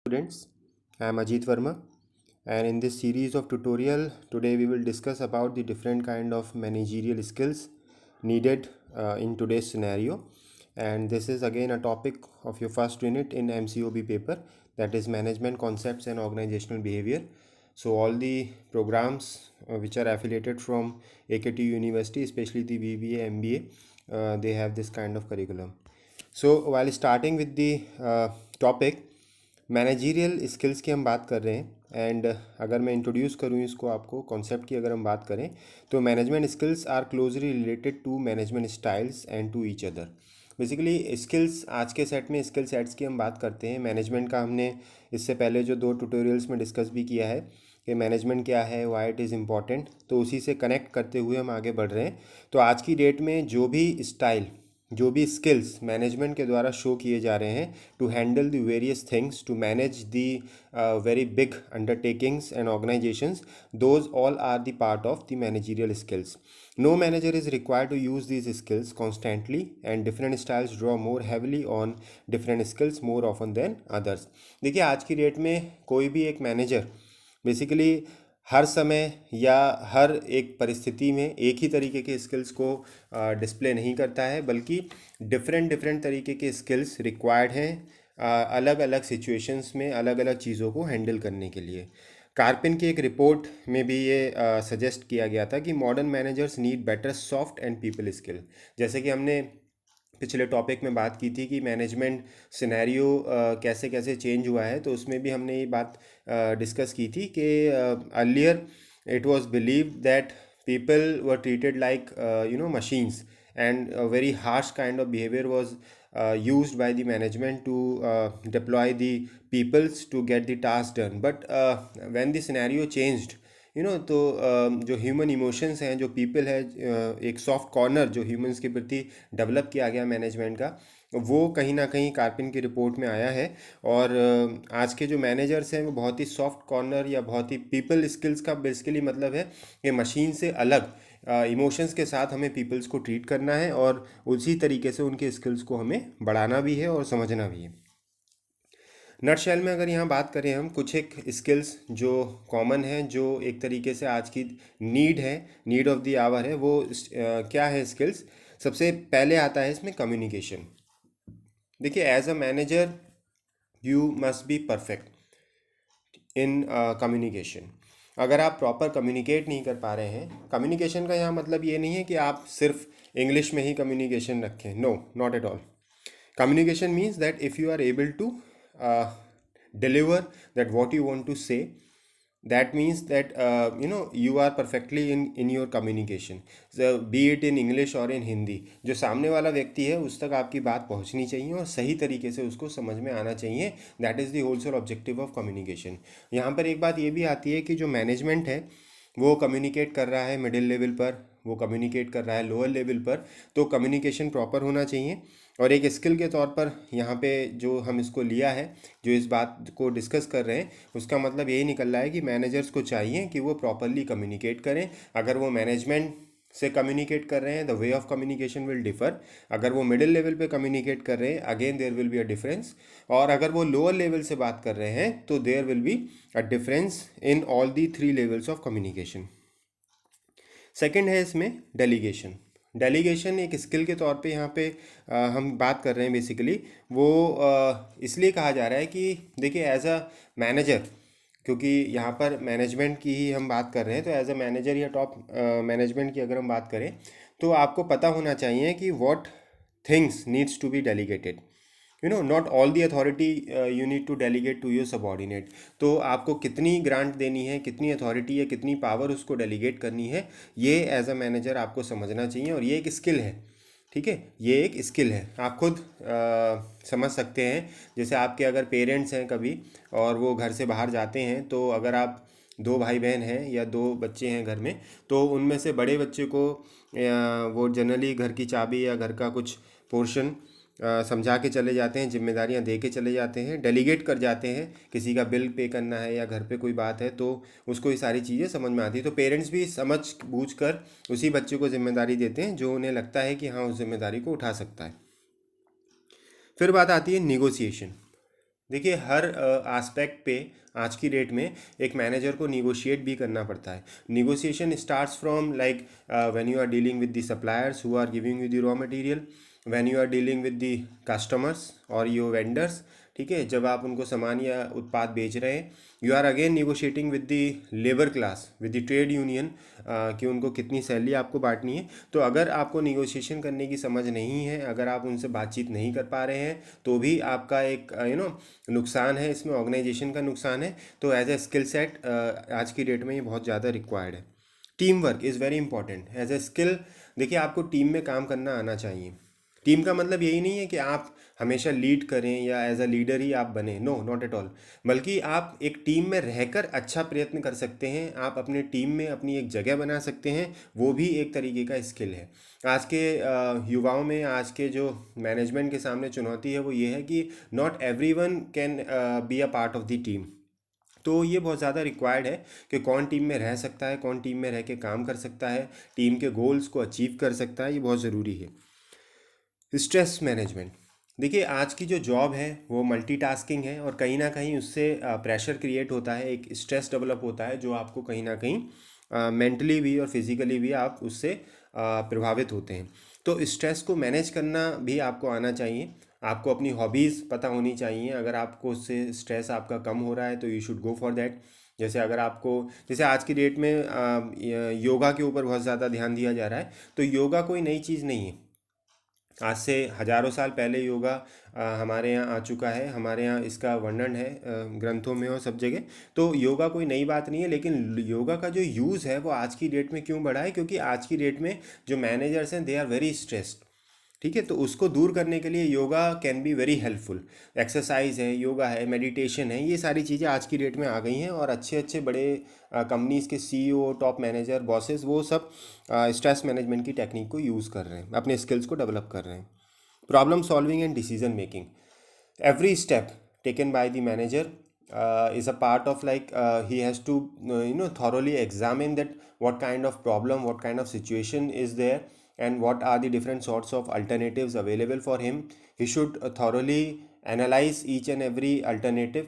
Students, I am Ajit Verma, and in this series of tutorial today we will discuss about the different kind of managerial skills needed in today's scenario. And this is again a topic of your first unit in MCOB paper, that is management concepts and organizational behavior. So all the programs which are affiliated from AKTU University, especially the BBA MBA, they have this kind of curriculum. So while starting with the topic, managerial skills की हम बात कर रहे हैं and अगर मैं introduce करूँ इसको आपको कॉन्सेप्ट की अगर हम बात करें तो management skills are closely related to management styles and to each other. Basically skills आज के सेट में स्किल सेट्स की हम बात करते हैं। मैनेजमेंट का हमने इससे पहले जो 2 ट्यूटोरियल्स में डिस्कस भी किया है कि मैनेजमेंट क्या है, व्हाई इट इज़ इम्पॉर्टेंट, तो उसी से कनेक्ट करते हुए हम आगे बढ़ रहे हैं। तो आज की डेट में जो भी स्किल्स मैनेजमेंट के द्वारा शो किए जा रहे हैं to handle the various things, to manage the very big undertakings and organisations, those all are the part of the managerial skills. No manager is required to use these skills constantly, and different styles draw more heavily on different skills more often than others. देखिए आज की date में कोई भी एक manager basically हर समय या हर एक परिस्थिति में एक ही तरीके के स्किल्स को डिस्प्ले नहीं करता है, बल्कि डिफरेंट तरीके के स्किल्स रिक्वायर्ड हैं अलग अलग सिचुएशंस में अलग अलग चीज़ों को हैंडल करने के लिए। कार्पिन की एक रिपोर्ट में भी ये सजेस्ट किया गया था कि modern managers need better soft and people skill. जैसे कि हमने पिछले टॉपिक में बात की थी कि मैनेजमेंट सिनेरियो कैसे कैसे चेंज हुआ है, तो उसमें भी हमने ये बात डिस्कस की थी कि earlier it was believed that people were treated like machines, and a very harsh kind of behavior was used by the management to deploy the peoples to get the task done. But when the scenario changed, तो जो human emotions हैं, जो people है, एक soft corner जो humans के प्रति develop किया गया मैनेजमेंट का, वो कहीं ना कहीं कार्पिन की रिपोर्ट में आया है। और आज के जो मैनेजर्स हैं वो बहुत ही सॉफ्ट कॉर्नर या बहुत ही पीपल स्किल्स का बेसिकली मतलब है कि मशीन से अलग इमोशंस के साथ हमें पीपल्स को ट्रीट करना है और उसी तरीके से उनके स्किल्स को हमें बढ़ाना भी है और समझना भी है। नटशेल में अगर यहाँ बात करें हम कुछ एक स्किल्स जो कॉमन हैं, जो एक तरीके से आज की नीड ऑफ द आवर है, वो क्या है स्किल्स। सबसे पहले आता है इसमें कम्युनिकेशन। देखिए as a manager you must be perfect in communication. अगर आप प्रॉपर कम्युनिकेट नहीं कर पा रहे हैं, कम्युनिकेशन का यहाँ मतलब ये नहीं है कि आप सिर्फ इंग्लिश में ही कम्युनिकेशन रखें, no, not at all. Communication means that if you are able to deliver that what you want to say, that means that you are perfectly in your communication, so be it in English or in Hindi, जो सामने वाला व्यक्ति है उस तक आपकी बात पहुंचनी चाहिए और सही तरीके से उसको समझ में आना चाहिए। That is the whole objective of communication. यहाँ पर एक बात ये भी आती है कि जो मैनेजमेंट है वो कम्युनिकेट कर रहा है मिडिल लेवल पर, वो कम्युनिकेट कर रहा है लोअर लेवल पर, तो कम्युनिकेशन प्रॉपर होना चाहिए। और एक स्किल के तौर पर यहाँ पे जो हम इसको लिया है, जो इस बात को डिस्कस कर रहे हैं, उसका मतलब यही निकल रहा है कि मैनेजर्स को चाहिए कि वो प्रॉपरली कम्युनिकेट करें। अगर वो मैनेजमेंट से कम्युनिकेट कर रहे हैं, the way of communication will differ. अगर वो मिडिल लेवल पे कम्युनिकेट कर रहे हैं, again there will be a difference. और अगर वो लोअर लेवल से बात कर रहे हैं तो there will be a difference in all the 3 levels of communication. Second है इसमें डेलीगेशन। डेलीगेशन एक स्किल के तौर पे यहाँ पे हम बात कर रहे हैं। बेसिकली वो इसलिए कहा जा रहा है कि देखिए एज अ मैनेजर, क्योंकि यहाँ पर मैनेजमेंट की ही हम बात कर रहे हैं, तो एज अ मैनेजर या टॉप मैनेजमेंट की अगर हम बात करें तो आपको पता होना चाहिए कि what things needs to be delegated. Not all the authority you need to delegate to your subordinate. तो आपको कितनी ग्रांट देनी है, कितनी अथॉरिटी है, कितनी पावर उसको डेलीगेट करनी है, ये एज अ मैनेजर आपको समझना चाहिए। और ये एक स्किल है, ठीक है, ये एक स्किल है। आप खुद समझ सकते हैं, जैसे आपके अगर पेरेंट्स हैं कभी और वो घर से बाहर जाते हैं, तो अगर आप 2 भाई बहन हैं या 2 बच्चे हैं घर में, तो उनमें से बड़े बच्चे को वो जनरली घर की चाबी या घर का कुछ पोर्शन समझा के चले जाते हैं, जिम्मेदारियां दे के चले जाते हैं, डेलीगेट कर जाते हैं। किसी का बिल पे करना है या घर पे कोई बात है तो उसको ये सारी चीज़ें समझ में आती है। तो पेरेंट्स भी समझ बूझ कर उसी बच्चे को जिम्मेदारी देते हैं जो उन्हें लगता है कि हाँ उस जिम्मेदारी को उठा सकता है। फिर बात आती है निगोसिएशन। देखिए हर एस्पेक्ट पे आज की डेट में एक मैनेजर को निगोशिएट भी करना पड़ता है. Negotiation starts from like when you are dealing with the suppliers who are giving you the raw material, when you are dealing with the customers और योर वेंडर्स. ठीक है, जब आप उनको सामान या उत्पाद बेच रहे हैं, you are again negotiating with the labour class, with the trade union, कि उनको कितनी सैलरी आपको बांटनी है. तो अगर आपको निगोशिएशन करने की समझ नहीं है, अगर आप उनसे बातचीत नहीं कर पा रहे हैं, तो भी आपका एक नुकसान है, इसमें ऑर्गेनाइजेशन का नुकसान है. तो एज ए स्किल सेट आज की डेट में ये बहुत ज़्यादा रिक्वायर्ड है. Team work is very important as a skill. देखिए आपको टीम में काम करना आना चाहिए. टीम का मतलब यही नहीं है कि आप हमेशा लीड करें या एज अ लीडर ही आप बने, नो नॉट एट ऑल. बल्कि आप एक टीम में रहकर अच्छा प्रयत्न कर सकते हैं, आप अपने टीम में अपनी एक जगह बना सकते हैं, वो भी एक तरीके का स्किल है. आज के युवाओं में, आज के जो मैनेजमेंट के सामने चुनौती है वो ये है कि not every one can be a part of the team. तो ये बहुत ज़्यादा रिक्वायर्ड है कि कौन टीम में रह सकता है, कौन टीम में रह के काम कर सकता है, टीम के गोल्स को अचीव कर सकता है, ये बहुत ज़रूरी है. Stress management. देखिए आज की जो जॉब है वो मल्टीटास्किंग है, और कहीं ना कहीं उससे प्रेशर क्रिएट होता है, एक स्ट्रेस डेवलप होता है, जो आपको कहीं ना कहीं मेंटली भी और फिजिकली भी आप उससे प्रभावित होते हैं. तो स्ट्रेस को मैनेज करना भी आपको आना चाहिए. आपको अपनी हॉबीज़ पता होनी चाहिए. अगर आपको उससे स्ट्रेस आपका कम हो रहा है तो you should go for that. जैसे अगर आपको, जैसे आज की डेट में योगा के ऊपर बहुत ज़्यादा ध्यान दिया जा रहा है. तो योगा कोई नई चीज़ नहीं है. आज से हजारों साल पहले योगा हमारे यहाँ आ चुका है. हमारे यहाँ इसका वर्णन है ग्रंथों में और सब जगह. तो योगा कोई नई बात नहीं है, लेकिन योगा का जो यूज़ है वो आज की डेट में क्यों बढ़ा है? क्योंकि आज की डेट में जो मैनेजर्स हैं दे आर वेरी स्ट्रेस्ड. ठीक है, तो उसको दूर करने के लिए yoga can be very helpful. Exercise है, योगा है, मेडिटेशन है, ये सारी चीज़ें आज की डेट में आ गई हैं, और अच्छे अच्छे बड़े कंपनीज़ के सीईओ, टॉप मैनेजर, बॉसेस, वो सब स्ट्रेस मैनेजमेंट की टेक्निक को यूज़ कर रहे हैं, अपने स्किल्स को डेवलप कर रहे हैं. Problem solving and decision making. Every step taken by the manager is a part of like he has to thoroughly examine that what kind of problem, what kind of situation is there, and what are the different sorts of alternatives available for him. He should thoroughly analyze each and every alternative,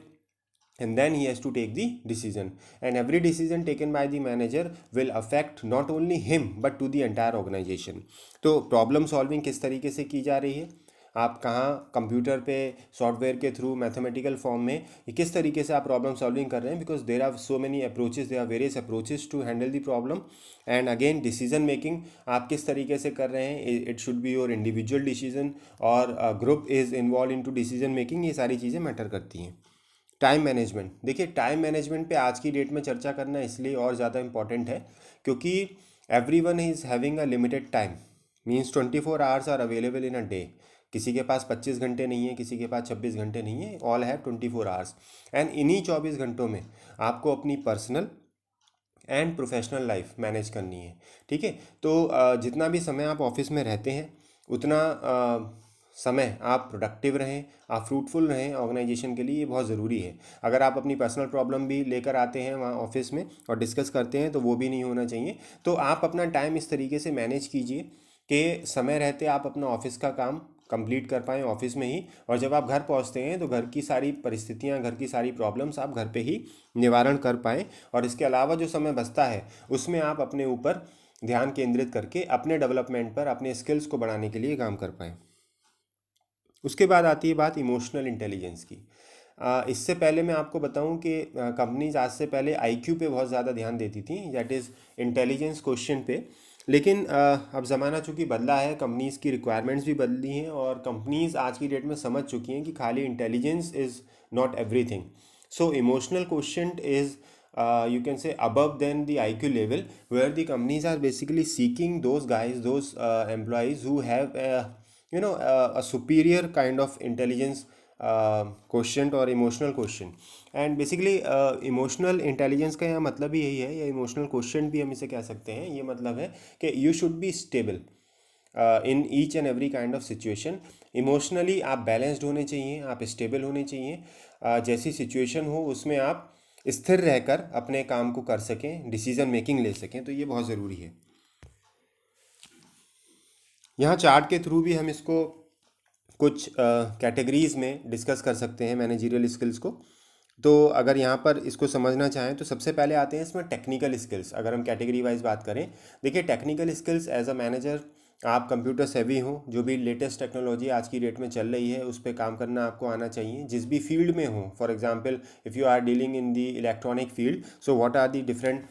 and then he has to take the decision. And every decision taken by the manager will affect not only him but to the entire organization. तो problem solving किस तरीके से की जा रही है, आप कहाँ कंप्यूटर पे सॉफ्टवेयर के थ्रू मैथमेटिकल फॉर्म में ये किस तरीके से आप प्रॉब्लम सॉल्विंग कर रहे हैं, because there are so many approaches, there are various approaches to handle the problem. And again decision making आप किस तरीके से कर रहे हैं, it should be your individual decision और group is involve in to decision making. ये सारी चीज़ें मैटर करती हैं. Time management. देखिए टाइम मैनेजमेंट पे आज की डेट में चर्चा करना इसलिए और ज़्यादा इंपॉर्टेंट है क्योंकि every one is having a limited time. Means 24 hours are available in a day. किसी के पास 25 घंटे नहीं है, किसी के पास 26 घंटे नहीं है, ऑल हैव 24 आवर्स. एंड इन्हीं 24 घंटों में आपको अपनी personal and professional life manage करनी है. ठीक है, तो जितना भी समय आप ऑफिस में रहते हैं उतना समय आप प्रोडक्टिव रहें, आप फ्रूटफुल रहें ऑर्गेनाइजेशन के लिए, ये बहुत ज़रूरी है. अगर आप अपनी पर्सनल प्रॉब्लम भी लेकर आते हैं वहाँ ऑफिस में और डिस्कस करते हैं तो वो भी नहीं होना चाहिए. तो आप अपना टाइम इस तरीके से मैनेज कीजिए कि समय रहते आप अपना ऑफिस का काम कंप्लीट कर पाएँ ऑफिस में ही, और जब आप घर पहुंचते हैं तो घर की सारी परिस्थितियां, घर की सारी प्रॉब्लम्स आप घर पे ही निवारण कर पाएँ. और इसके अलावा जो समय बचता है उसमें आप अपने ऊपर ध्यान केंद्रित करके अपने डेवलपमेंट पर, अपने स्किल्स को बढ़ाने के लिए काम कर पाएँ. उसके बाद आती है बात इमोशनल इंटेलिजेंस की. इससे पहले मैं आपको बताऊं कि कंपनीज आज से पहले आईक्यू पे बहुत ज़्यादा ध्यान देती थी, दैट इज़ इंटेलिजेंस क्वेश्चन पे. लेकिन अब ज़माना चूँकि बदला है, कंपनीज़ की रिक्वायरमेंट्स भी बदली हैं, और कंपनीज़ आज की डेट में समझ चुकी हैं कि खाली intelligence is not everything. So emotional question is you can say above than the IQ level, where the companies are basically seeking those guys, those employees who have a superior kind of intelligence quotient और emotional question. And basically emotional intelligence का यहाँ मतलब ही यही है, या emotional question भी हम इसे कह सकते हैं. ये मतलब है कि you should be stable in each and every kind of situation. Emotionally आप बैलेंस्ड होने चाहिए, आप स्टेबल होने चाहिए. जैसी सिचुएशन हो उसमें आप स्थिर रहकर अपने काम को कर सकें, डिसीजन मेकिंग ले सकें, तो ये बहुत ज़रूरी है. यहाँ चार्ट के थ्रू भी हम इसको कुछ कैटेगरीज में डिस्कस कर सकते हैं मैनेजरियल स्किल्स को। तो अगर यहाँ पर इसको समझना चाहें तो सबसे पहले आते हैं इसमें टेक्निकल स्किल्स। अगर हम कैटेगरी वाइज बात करें, देखिए technical skills as a manager आप कंप्यूटर सेवी हो, जो भी लेटेस्ट टेक्नोलॉजी आज की डेट में चल रही है उस पर काम करना आपको आना चाहिए, जिस भी फील्ड में हो। For example if you are dealing in the electronic field, so what are the different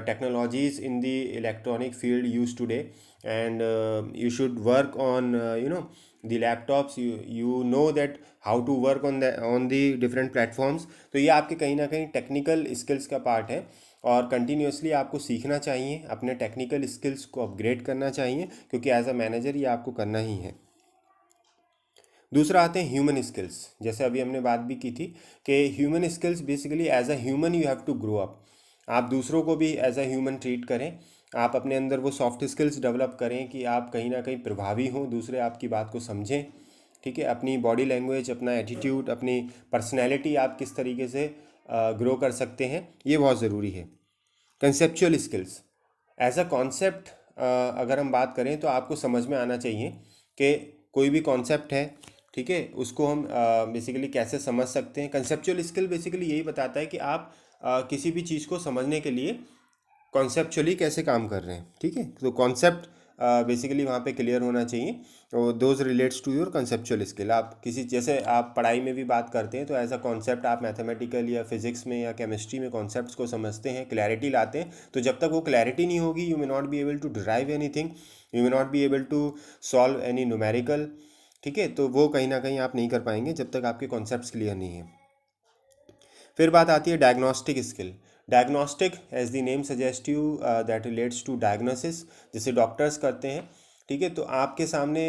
technologies in the electronic field used today, and you should work on the laptops, you know that how to work on the different platforms। तो ये आपके कहीं ना कहीं technical skills का part है और continuously आपको सीखना चाहिए, अपने टेक्निकल स्किल्स को अपग्रेड करना चाहिए, क्योंकि एज अ मैनेजर ये आपको करना ही है। दूसरा आते हैं ह्यूमन स्किल्स। जैसे अभी हमने बात भी की थी कि human skills basically as a human you have to grow up. आप दूसरों को भी एज अ ह्यूमन ट्रीट करें, आप अपने अंदर वो सॉफ्ट स्किल्स डेवलप करें कि आप कहीं ना कहीं प्रभावी हों, दूसरे आपकी बात को समझें। ठीक है, अपनी बॉडी लैंग्वेज, अपना एटीट्यूड, अपनी पर्सनैलिटी आप किस तरीके से ग्रो कर सकते हैं, ये बहुत ज़रूरी है। Conceptual skills, as a concept अगर हम बात करें तो आपको समझ में आना चाहिए कि कोई भी कॉन्सेप्ट है, ठीक है, उसको हम बेसिकली कैसे समझ सकते हैं। कंसेप्चुअल स्किल बेसिकली यही बताता है कि आप किसी भी चीज़ को समझने के लिए कॉन्सेप्चुअली कैसे काम कर रहे हैं। ठीक है, तो कॉन्सेप्ट बेसिकली वहाँ पे क्लियर होना चाहिए और those relates to your conceptual skill. आप किसी, जैसे आप पढ़ाई में भी बात करते हैं तो एज अ कॉन्सेप्ट आप मैथमेटिकल या फिजिक्स में या केमिस्ट्री में कॉन्सेप्ट्स को समझते हैं, क्लैरिटी लाते हैं। तो जब तक वो क्लैरिटी नहीं होगी, you may not be able to derive anything, you may not be able to solve any numerical. ठीक है, तो वो कहीं ना कहीं आप नहीं कर पाएंगे जब तक आपके कॉन्सेप्ट्स क्लियर नहीं है। फिर बात आती है diagnostic skill. Diagnostic as the name suggest you that relates to diagnosis, जैसे डॉक्टर्स करते हैं। ठीक है, तो आपके सामने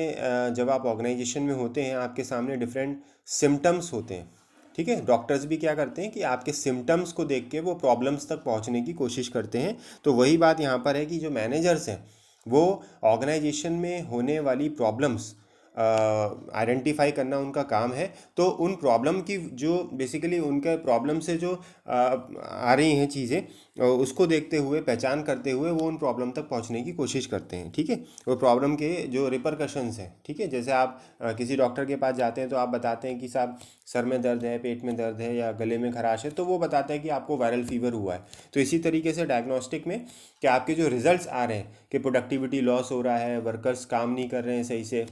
जब आप ऑर्गेनाइजेशन में होते हैं, आपके सामने डिफरेंट सिम्टम्स होते हैं। ठीक है, डॉक्टर्स भी क्या करते हैं कि आपके सिम्टम्स को देख के वो प्रॉब्लम्स तक पहुंचने की कोशिश करते हैं। तो वही बात यहाँ पर है कि जो मैनेजर्स हैं वो ऑर्गेनाइजेशन में होने वाली प्रॉब्लम्स आइडेंटिफाई करना उनका काम है। तो उन प्रॉब्लम की जो बेसिकली उनके प्रॉब्लम से जो आ रही हैं चीज़ें, उसको देखते हुए, पहचान करते हुए वो उन प्रॉब्लम तक पहुंचने की कोशिश करते हैं। ठीक है, वो प्रॉब्लम के जो रिपरकशंस हैं। ठीक है, जैसे आप किसी डॉक्टर के पास जाते हैं तो आप बताते हैं कि साहब सर में दर्द है, पेट में दर्द है या गले में खराश है, तो वो बताता है कि आपको वायरल फीवर हुआ है। तो इसी तरीके से डायग्नोस्टिक में कि आपके जो रिजल्ट्स आ रहे हैं कि प्रोडक्टिविटी लॉस हो रहा है, वर्कर्स काम नहीं कर रहे हैं सही से,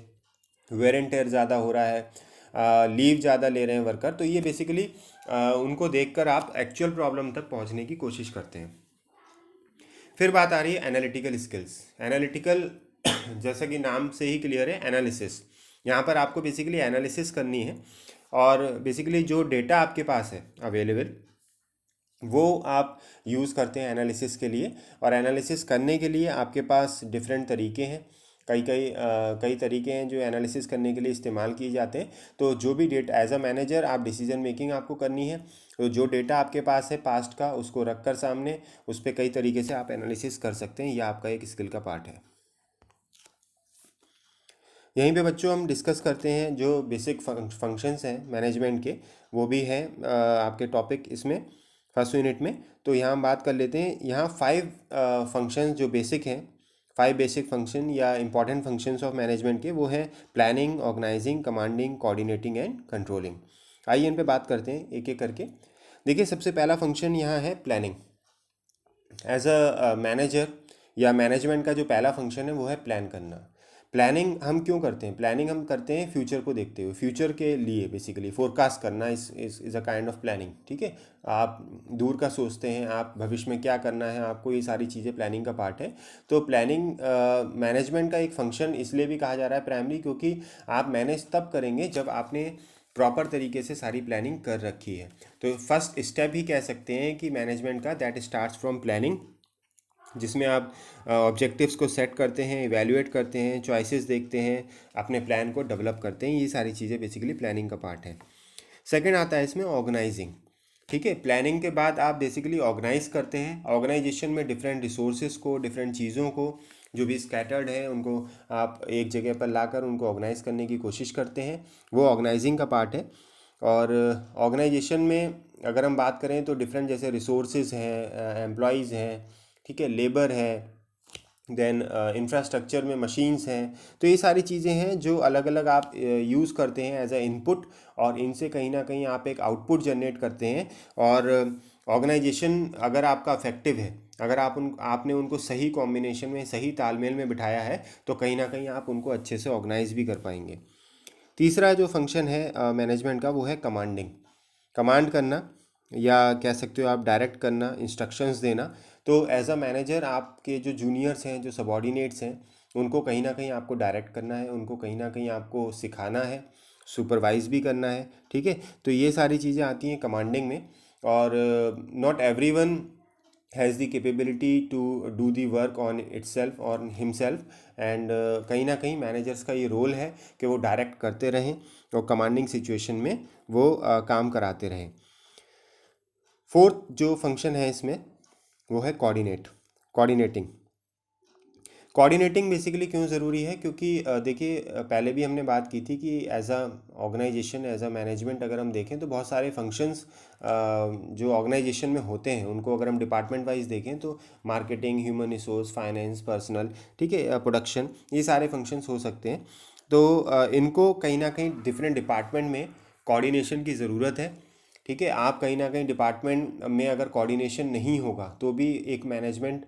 वेयर एंड टेयर ज़्यादा हो रहा है, लीव ज़्यादा ले रहे हैं वर्कर, तो ये बेसिकली उनको देखकर आप एक्चुअल प्रॉब्लम तक पहुंचने की कोशिश करते हैं। फिर बात आ रही है एनालिटिकल स्किल्स। एनालिटिकल जैसा कि नाम से ही क्लियर है, एनालिसिस। यहाँ पर आपको बेसिकली एनालिसिस करनी है और बेसिकली जो डेटा आपके पास है अवेलेबल, वो आप यूज़ करते हैं एनालिसिस के लिए। और एनालिसिस करने के लिए आपके पास डिफरेंट तरीके हैं, कई तरीके हैं जो एनालिसिस करने के लिए इस्तेमाल किए जाते हैं। तो जो भी डेटा एज अ मैनेजर आप डिसीजन मेकिंग आपको करनी है, तो जो डेटा आपके पास है पास्ट का, उसको रख कर सामने, उस पर कई तरीके से आप एनालिसिस कर सकते हैं। यह आपका एक स्किल का पार्ट है। यहीं पे बच्चों हम डिस्कस करते हैं जो बेसिक फंक्शंस हैं मैनेजमेंट के, वो भी हैं आपके टॉपिक इसमें फर्स्ट यूनिट में। तो यहाँ हम बात कर लेते हैं। यहाँ 5 फंक्शंस जो बेसिक हैं, 5 बेसिक फंक्शन या इंपॉर्टेंट फंक्शंस ऑफ मैनेजमेंट के, वो हैं planning, organising, commanding, coordinating and controlling. आइए इन पे बात करते हैं एक एक करके। देखिए, सबसे पहला फंक्शन यहाँ है प्लानिंग। एज अ मैनेजर या मैनेजमेंट का जो पहला फंक्शन है वो है प्लान करना। प्लानिंग हम क्यों करते हैं? प्लानिंग हम करते हैं फ्यूचर को देखते हुए, फ्यूचर के लिए बेसिकली फोरकास्ट करना is a kind of planning. ठीक है, आप दूर का सोचते हैं, आप भविष्य में क्या करना है आपको, ये सारी चीज़ें प्लानिंग का पार्ट है। तो प्लानिंग मैनेजमेंट का एक फंक्शन इसलिए भी कहा जा रहा है प्राइमरी, क्योंकि आप मैनेज तब करेंगे जब आपने प्रॉपर तरीके से सारी प्लानिंग कर रखी है। तो फर्स्ट स्टेप ही कह सकते हैं कि मैनेजमेंट का, दैट स्टार्ट्स फ्रॉम प्लानिंग, जिसमें आप ऑब्जेक्टिव्स को सेट करते हैं, इवैल्यूएट करते हैं, चॉइसेस देखते हैं, अपने प्लान को डेवलप करते हैं। ये सारी चीज़ें बेसिकली प्लानिंग का पार्ट है। सेकंड आता है इसमें ऑर्गेनाइजिंग। ठीक है, प्लानिंग के बाद आप बेसिकली ऑर्गेनाइज करते हैं। ऑर्गेनाइजेशन में डिफरेंट रिसोर्सेज को, डिफरेंट चीज़ों को जो भी स्कैटर्ड है उनको आप एक जगह पर लाकर उनको ऑर्गेनाइज करने की कोशिश करते हैं, वो ऑर्गेनाइजिंग का पार्ट है। और ऑर्गेनाइजेशन में अगर हम बात करें तो डिफरेंट जैसे रिसोर्सेज हैं, एम्प्लॉयज़ हैं, ठीक है, लेबर है, देन इंफ्रास्ट्रक्चर में मशीन्स हैं। तो ये सारी चीज़ें हैं जो अलग अलग आप यूज़ करते हैं एज अ इनपुट, और इनसे कहीं ना कहीं आप एक आउटपुट जनरेट करते हैं। और ऑर्गेनाइजेशन अगर आपका इफेक्टिव है, अगर आपने उनको सही कॉम्बिनेशन में, सही तालमेल में बिठाया है, तो कहीं ना कहीं आप उनको अच्छे से ऑर्गेनाइज भी कर पाएंगे। तीसरा जो फंक्शन है मैनेजमेंट का, वो है कमांडिंग। कमांड करना, या कह सकते हो आप डायरेक्ट करना, इंस्ट्रक्शंस देना। तो एज अ मैनेजर आपके जो जूनियर्स हैं, जो सबॉर्डिनेट्स हैं, उनको कहीं ना कहीं आपको डायरेक्ट करना है, उनको कहीं ना कहीं आपको सिखाना है, सुपरवाइज भी करना है। ठीक है, तो ये सारी चीज़ें आती हैं कमांडिंग में। और not everyone has the capability to do the work on itself और हिमसेल्फ। एंड कहीं ना कहीं मैनेजर्स का ये रोल है कि वो डायरेक्ट करते रहें और कमांडिंग सिचुएशन में वो काम कराते रहें। फोर्थ जो फंक्शन है इसमें, वो है कोऑर्डिनेटिंग। कोऑर्डिनेटिंग बेसिकली क्यों ज़रूरी है, क्योंकि देखिए पहले भी हमने बात की थी कि as a organisation, as a management अगर हम देखें तो बहुत सारे फंक्शंस जो ऑर्गेनाइजेशन में होते हैं, उनको अगर हम डिपार्टमेंट वाइज देखें तो marketing, human resource, finance, personal, ठीक है, प्रोडक्शन, ये सारे फंक्शंस हो सकते हैं। तो इनको कहीं ना कहीं डिफरेंट डिपार्टमेंट में कोऑर्डिनेशन की ज़रूरत है। ठीक है, आप कहीं ना कहीं डिपार्टमेंट में अगर कोऑर्डिनेशन नहीं होगा तो भी एक मैनेजमेंट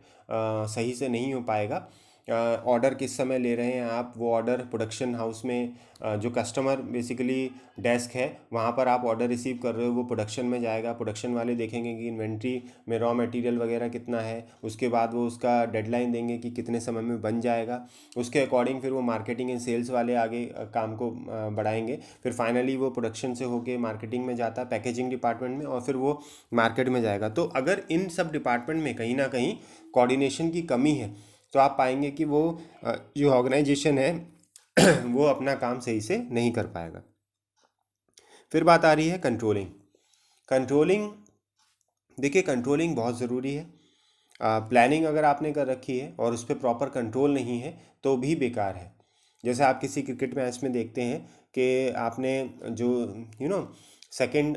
सही से नहीं हो पाएगा। ऑर्डर किस समय ले रहे हैं आप, वो ऑर्डर प्रोडक्शन हाउस में जो कस्टमर बेसिकली डेस्क है, वहाँ पर आप ऑर्डर रिसीव कर रहे हो, वो प्रोडक्शन में जाएगा। प्रोडक्शन वाले देखेंगे कि इन्वेंट्री में रॉ मटेरियल वगैरह कितना है, उसके बाद वो उसका डेडलाइन देंगे कि कितने समय में बन जाएगा। उसके अकॉर्डिंग फिर वो मार्केटिंग एंड सेल्स वाले आगे काम को बढ़ाएंगे। फिर फाइनली वो प्रोडक्शन से होके मार्केटिंग में जाता है, पैकेजिंग डिपार्टमेंट में, और फिर वो मार्केट में जाएगा। तो अगर इन सब डिपार्टमेंट में कहीं ना कहीं कोऑर्डिनेशन की कमी है, तो आप पाएंगे कि वो जो ऑर्गेनाइजेशन है वो अपना काम सही से नहीं कर पाएगा। फिर बात आ रही है कंट्रोलिंग। कंट्रोलिंग, देखिए कंट्रोलिंग बहुत ज़रूरी है। प्लानिंग अगर आपने कर रखी है और उस पर प्रॉपर कंट्रोल नहीं है तो भी बेकार है। जैसे आप किसी क्रिकेट मैच में देखते हैं कि आपने जो सेकंड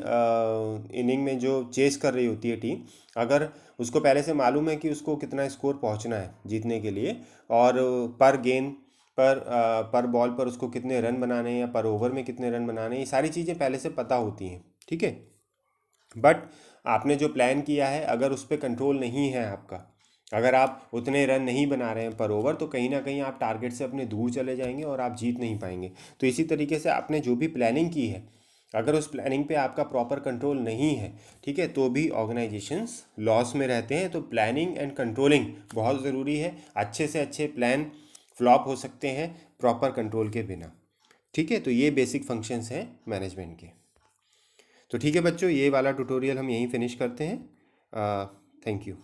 इनिंग में जो चेस कर रही होती है टीम, अगर उसको पहले से मालूम है कि उसको कितना स्कोर पहुंचना है जीतने के लिए, और पर गेंद पर बॉल पर उसको कितने रन बनाने हैं, या पर ओवर में कितने रन बनाने हैं, ये सारी चीज़ें पहले से पता होती हैं। ठीक है, बट आपने जो प्लान किया है, अगर उस पर कंट्रोल नहीं है आपका, अगर आप उतने रन नहीं बना रहे हैं पर ओवर, तो कहीं ना कहीं आप टारगेट से अपने दूर चले जाएंगे और आप जीत नहीं पाएंगे। तो इसी तरीके से आपने जो भी प्लानिंग की है, अगर उस प्लानिंग पे आपका प्रॉपर कंट्रोल नहीं है, ठीक है, तो भी ऑर्गेनाइजेशंस लॉस में रहते हैं। तो प्लानिंग एंड कंट्रोलिंग बहुत ज़रूरी है। अच्छे से अच्छे प्लान फ्लॉप हो सकते हैं प्रॉपर कंट्रोल के बिना। ठीक है, तो ये बेसिक फंक्शंस हैं मैनेजमेंट के। तो ठीक है बच्चों, ये वाला ट्यूटोरियल हम यहीं फिनिश करते हैं। Thank you.